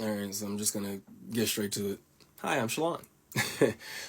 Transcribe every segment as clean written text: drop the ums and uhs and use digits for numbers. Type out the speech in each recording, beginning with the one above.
Alright, so I'm just gonna get straight to it. Hi, I'm Shalon.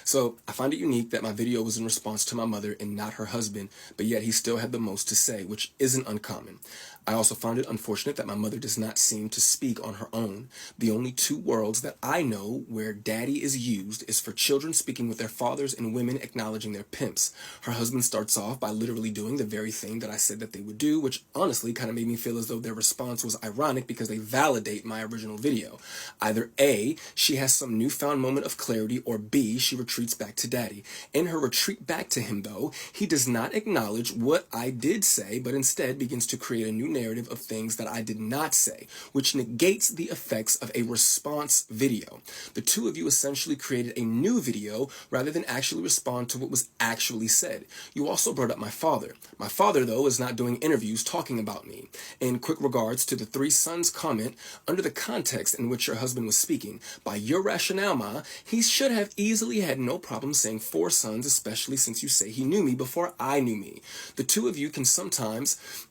So, I find it unique that my video was in response to my mother and not her husband, but yet he still had the most to say, which isn't uncommon. I also found it unfortunate that my mother does not seem to speak on her own. The only two worlds that I know where daddy is used is for children speaking with their fathers and women acknowledging their pimps. Her husband starts off by literally doing the very thing that I said that they would do, which honestly kind of made me feel as though their response was ironic because they validate my original video. Either A, she has some newfound moment of clarity, or B, she retreats back to daddy. In her retreat back to him, though, he does not acknowledge what I did say, but instead begins to create a new narrative of things that I did not say, which negates the effects of a response video. The two of you essentially created a new video rather than actually respond to what was actually said. You also brought up my father. My father, though, is not doing interviews talking about me. In quick regards to the three sons comment, under the context in which your husband was speaking, by your rationale, Ma, he should have easily had no problem saying four sons, especially since you say he knew me before I knew me. The two of you can sometimes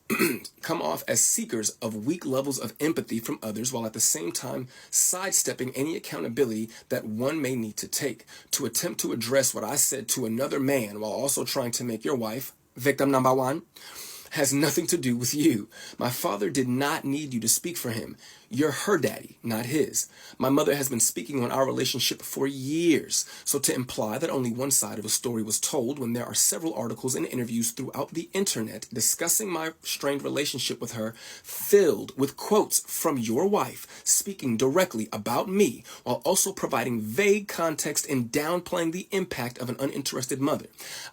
come off as seekers of weak levels of empathy from others while at the same time sidestepping any accountability that one may need to take. To attempt to address what I said to another man while also trying to make your wife victim number one has nothing to do with you. My father did not need you to speak for him. You're her daddy, not his. My mother has been speaking on our relationship for years, so to imply that only one side of a story was told when there are several articles and interviews throughout the internet discussing my strained relationship with her, filled with quotes from your wife speaking directly about me, while also providing vague context and downplaying the impact of an uninterested mother.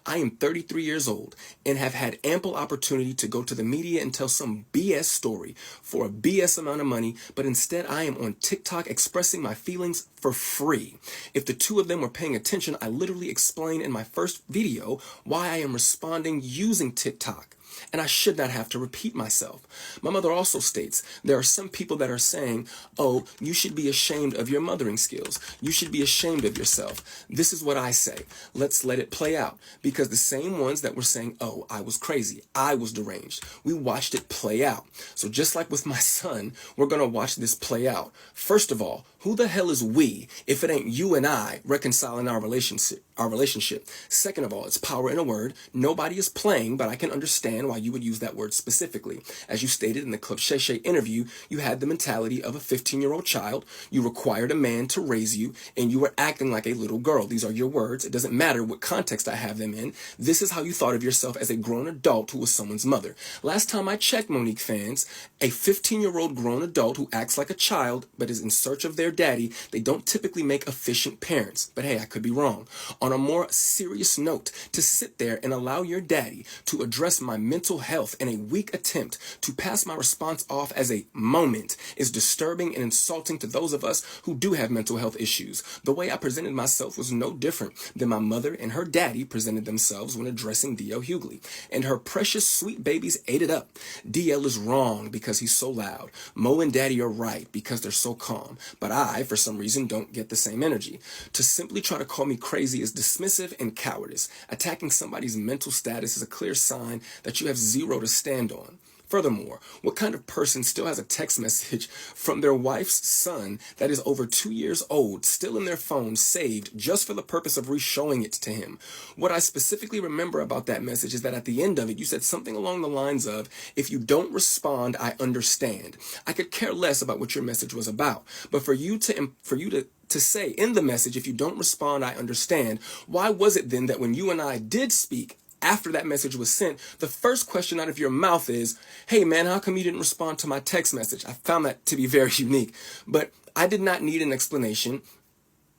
I am 33 years old and have had ample opportunity to go to the media and tell some BS story for a BS amount of money, but instead I am on TikTok expressing my feelings for free. If the two of them were paying attention, I literally explained in my first video why I am responding using TikTok. And I should not have to repeat myself. My mother also states there are some people that are saying, oh, you should be ashamed of your mothering skills. You should be ashamed of yourself. This is what I say. Let's let it play out. Because the same ones that were saying, oh, I was crazy, I was deranged, we watched it play out. So just like with my son, we're going to watch this play out. First of all, who the hell is we if it ain't you and I reconciling our relationship? Second of all, it's power in a word. Nobody is playing, but I can understand why you would use that word specifically. As you stated in the Club Shay Shay interview, you had the mentality of a 15-year-old child. You required a man to raise you, and you were acting like a little girl. These are your words. It doesn't matter what context I have them in. This is how you thought of yourself as a grown adult who was someone's mother. Last time I checked, Monique fans, a 15-year-old grown adult who acts like a child but is in search of their daddy, they don't typically make efficient parents. But hey, I could be wrong. On a more serious note, to sit there and allow your daddy to address my mental health in a weak attempt to pass my response off as a moment is disturbing and insulting to those of us who do have mental health issues. The way I presented myself was no different than my mother and her daddy presented themselves when addressing DL Hughley. And her precious sweet babies ate it up. DL is wrong because he's so loud. Mo and daddy are right because they're so calm. But I, for some reason, don't get the same energy. To simply try to call me crazy is dismissive and cowardice. Attacking somebody's mental status is a clear sign that you have zero to stand on. Furthermore, what kind of person still has a text message from their wife's son that is over 2 years old, still in their phone, saved just for the purpose of re-showing it to him? What I specifically remember about that message is that at the end of it, you said something along the lines of, if you don't respond, I understand. I could care less about what your message was about, but for you to say in the message, if you don't respond, I understand, why was it then that when you and I did speak, after that message was sent, the first question out of your mouth is, hey man, how come you didn't respond to my text message? I found that to be very unique, but I did not need an explanation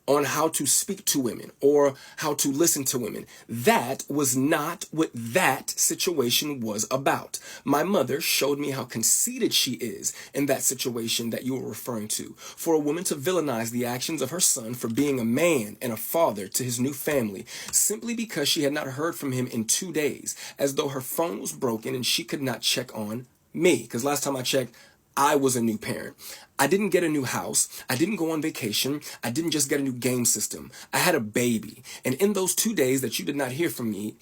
on how to speak to women or how to listen to women. That was not what that situation was about. My mother showed me how conceited she is in that situation that you were referring to. For a woman to villainize the actions of her son for being a man and a father to his new family simply because she had not heard from him in 2 days, as though her phone was broken and she could not check on me. Because last time I checked, I was a new parent. I didn't get a new house. I didn't go on vacation. I didn't just get a new game system. I had a baby. And in those 2 days that you did not hear from me,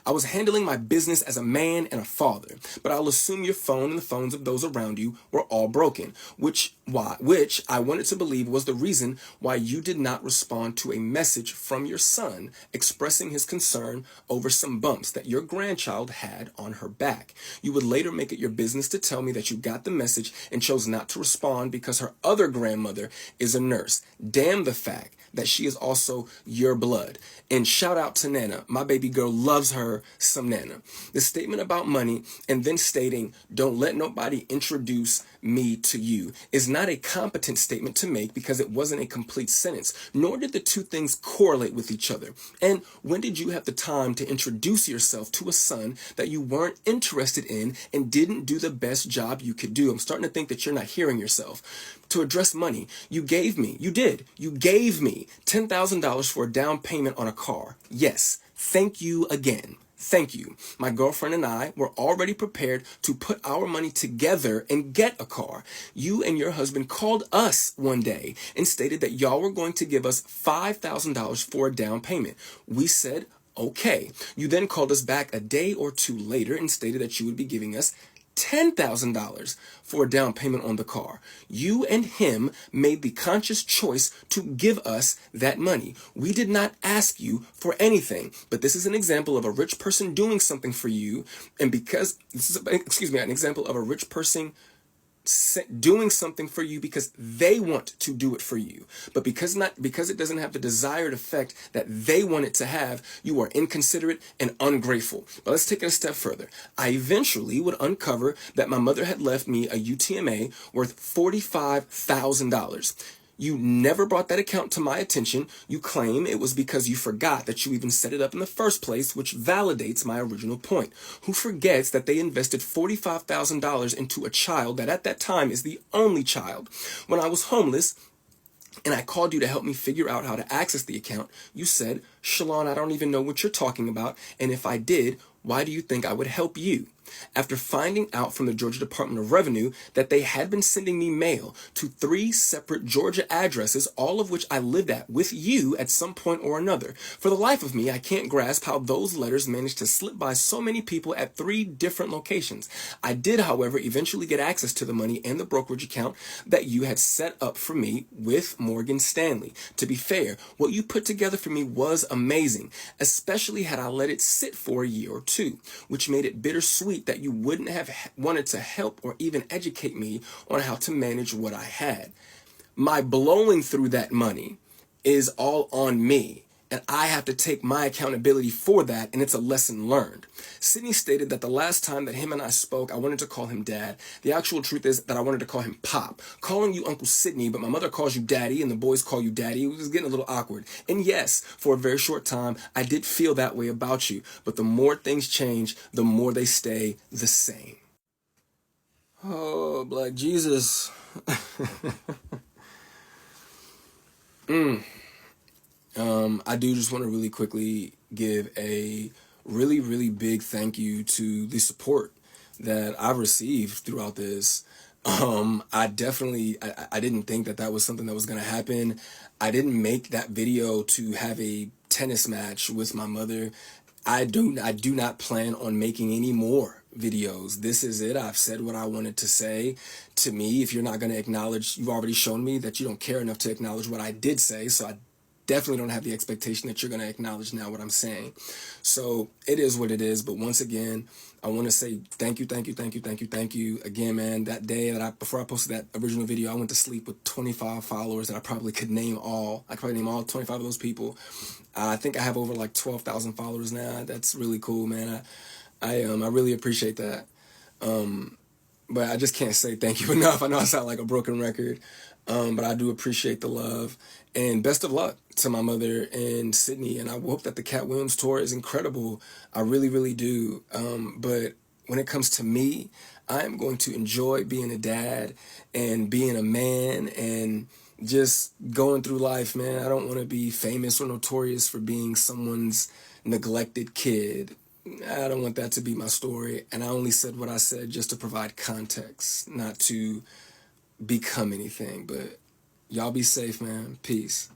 I was handling my business as a man and a father. But I'll assume your phone and the phones of those around you were all broken, which I wanted to believe was the reason why you did not respond to a message from your son expressing his concern over some bumps that your grandchild had on her back. You would later make it your business to tell me that you got the message and chose not to respond because her other grandmother is a nurse. Damn the fact that she is also your blood. And shout out to Nana. My baby girl loves her some Nana. The statement about money and then stating, don't let nobody introduce me to you, is not a competent statement to make because it wasn't a complete sentence, nor did the two things correlate with each other. And when did you have the time to introduce yourself to a son that you weren't interested in and didn't do the best job you could do? I'm starting to think that you're not hearing yourself. To address money, you gave me $10,000 for a down payment on a car. Yes, thank you again. Thank you. My girlfriend and I were already prepared to put our money together and get a car. You and your husband called us one day and stated that y'all were going to give us $5,000 for a down payment. We said, okay. You then called us back a day or two later and stated that you would be giving us $10,000 for a down payment on the car. You and him made the conscious choice to give us that money. We did not ask you for anything, but this is an example of a rich person doing something for you. And because this is, an example of a rich person doing something for you because they want to do it for you, but because it doesn't have the desired effect that they want it to have, you are inconsiderate and ungrateful. But let's take it a step further. I eventually would uncover that my mother had left me a UTMA worth $45,000. You never brought that account to my attention. You claim it was because you forgot that you even set it up in the first place, which validates my original point. Who forgets that they invested $45,000 into a child that at that time is the only child? When I was homeless and I called you to help me figure out how to access the account, you said, Shalon, I don't even know what you're talking about. And if I did, why do you think I would help you? After finding out from the Georgia Department of Revenue that they had been sending me mail to 3 separate Georgia addresses, all of which I lived at with you at some point or another. For the life of me, I can't grasp how those letters managed to slip by so many people at 3 different locations. I did, however, eventually get access to the money and the brokerage account that you had set up for me with Morgan Stanley. To be fair, what you put together for me was amazing, especially had I let it sit for a year or two, which made it bittersweet that you wouldn't have wanted to help or even educate me on how to manage what I had. My blowing through that money is all on me, and I have to take my accountability for that, and it's a lesson learned. Sydney stated that the last time that him and I spoke, I wanted to call him Dad. The actual truth is that I wanted to call him Pop. Calling you Uncle Sydney, but my mother calls you Daddy, and the boys call you Daddy. It was getting a little awkward. And yes, for a very short time, I did feel that way about you, but the more things change, the more they stay the same. Oh, Black Jesus. I do just want to really quickly give a really, really big thank you to the support that I've received throughout this. I didn't think that that was something that was going to happen. I didn't make that video to have a tennis match with my mother. I do not plan on making any more videos. This is it. I've said what I wanted to say. To me, if you're not going to acknowledge, you've already shown me that you don't care enough to acknowledge what I did say. So I definitely don't have the expectation that you're going to acknowledge now what I'm saying. So it is what it is. But once again, I want to say thank you again, man. That day before I posted that original video, I went to sleep with 25 followers that I probably could name all. I could probably name all 25 of those people. I think I have over like 12,000 followers now. That's really cool, man. I really appreciate that. But I just can't say thank you enough. I know I sound like a broken record, but I do appreciate the love. And best of luck to my mother and Sydney. And I hope that the Cat Williams tour is incredible. I really, really do. But when it comes to me, I am going to enjoy being a dad and being a man and just going through life, man. I don't want to be famous or notorious for being someone's neglected kid. I don't want that to be my story. And I only said what I said just to provide context, not to become anything. But y'all be safe, man. Peace.